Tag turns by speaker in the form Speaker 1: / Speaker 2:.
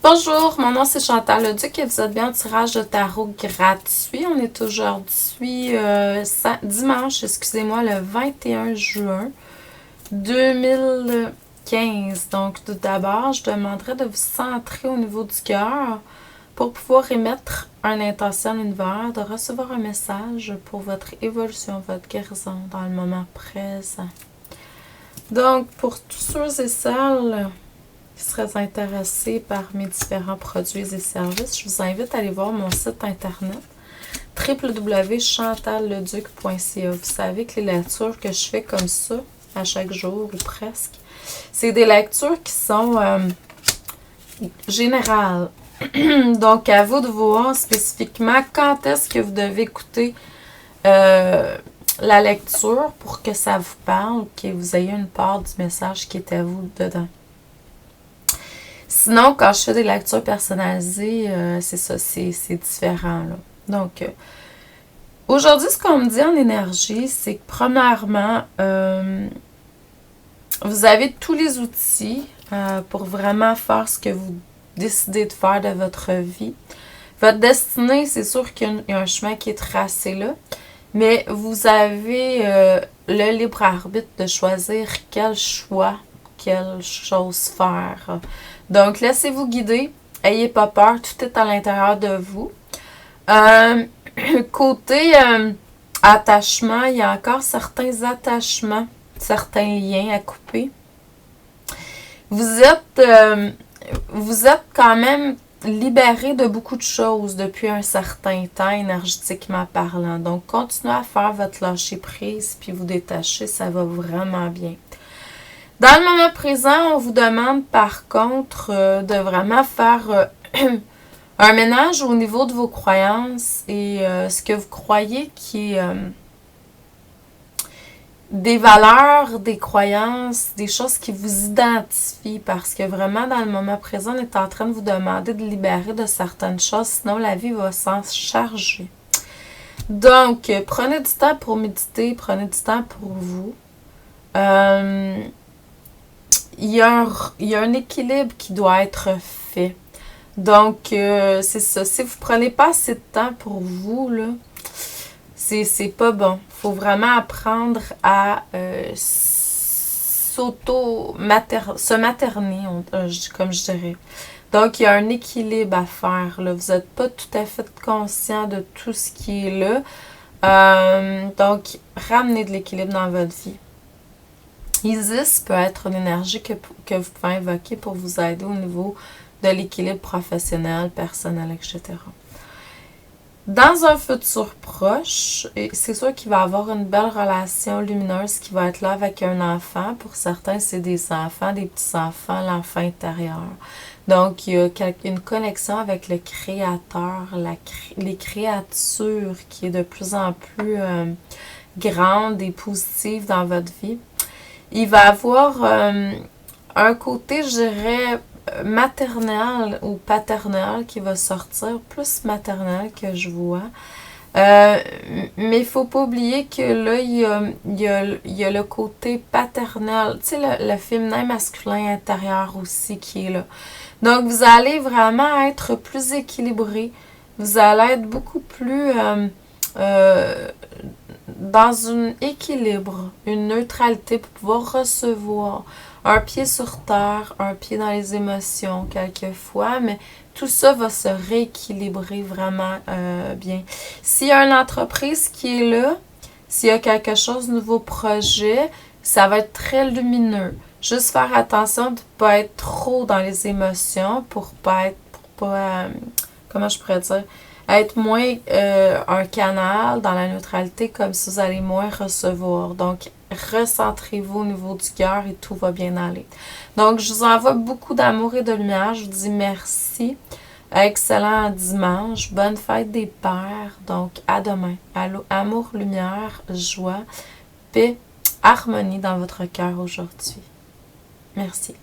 Speaker 1: Bonjour, mon nom c'est Chantal Leduc et vous êtes bien au tirage de tarot gratuit. On est aujourd'hui dimanche, excusez-moi, le 21 juin 2015. Donc tout d'abord, je demanderai de vous centrer au niveau du cœur pour pouvoir émettre une intention à l'univers, de recevoir un message pour votre évolution, votre guérison dans le moment présent. Donc pour tous ceux et celles qui seraient intéressés par mes différents produits et services, je vous invite à aller voir mon site internet www.chantalleduc.ca. Vous savez que les lectures que je fais comme ça, à chaque jour ou presque, c'est des lectures qui sont générales. Donc, à vous de voir spécifiquement quand est-ce que vous devez écouter la lecture pour que ça vous parle, que vous ayez une part du message qui est à vous dedans. Sinon, quand je fais des lectures personnalisées, c'est ça, c'est différent, là. Donc, aujourd'hui, ce qu'on me dit en énergie, c'est que premièrement, vous avez tous les outils pour vraiment faire ce que vous décidez de faire de votre vie. Votre destinée, c'est sûr qu'il y a un chemin qui est tracé là, mais vous avez le libre arbitre de choisir quel choix, quelle chose faire. Donc, laissez-vous guider. Ayez pas peur. Tout est à l'intérieur de vous. Côté attachement, il y a encore certains attachements, certains liens à couper. Vous êtes quand même libéré de beaucoup de choses depuis un certain temps, énergétiquement parlant. Donc, continuez à faire votre lâcher-prise puis vous détacher, ça va vraiment bien. Dans le moment présent, on vous demande par contre de vraiment faire un ménage au niveau de vos croyances et ce que vous croyez qui est des valeurs, des croyances, des choses qui vous identifient parce que vraiment dans le moment présent, on est en train de vous demander de libérer de certaines choses, sinon la vie va s'en charger. Donc, prenez du temps pour méditer, prenez du temps pour vous. Il y a un équilibre qui doit être fait. Donc, c'est ça. Si vous ne prenez pas assez de temps pour vous, là, c'est pas bon. Il faut vraiment apprendre à se materner, comme je dirais. Donc, il y a un équilibre à faire, là. Vous n'êtes pas tout à fait conscient de tout ce qui est là. Donc, ramenez de l'équilibre dans votre vie. Isis peut être une énergie que vous pouvez invoquer pour vous aider au niveau de l'équilibre professionnel, personnel, etc. Dans un futur proche, c'est sûr qu'il va y avoir une belle relation lumineuse qui va être là avec un enfant. Pour certains, c'est des enfants, des petits-enfants, l'enfant intérieur. Donc, il y a une connexion avec le créateur, les créatures qui est de plus en plus grande et positive dans votre vie. Il va avoir un côté, je dirais, maternel ou paternel qui va sortir, plus maternel que je vois. Mais il ne faut pas oublier que là, il y a le côté paternel, tu sais, le féminin masculin intérieur aussi qui est là. Donc, vous allez vraiment être plus équilibré. Vous allez être beaucoup plus dans un équilibre, une neutralité pour pouvoir recevoir un pied sur terre, un pied dans les émotions quelquefois, mais tout ça va se rééquilibrer vraiment bien. S'il y a une entreprise qui est là, s'il y a quelque chose de nouveau projet, ça va être très lumineux. Juste faire attention de ne pas être trop dans les émotions pour pas comment je pourrais dire, être moins un canal dans la neutralité, comme si vous allez moins recevoir. Donc, recentrez-vous au niveau du cœur et tout va bien aller. Donc, je vous envoie beaucoup d'amour et de lumière. Je vous dis merci. Excellent dimanche. Bonne fête des pères. Donc, à demain. Allô, amour, lumière, joie, paix, harmonie dans votre cœur aujourd'hui. Merci.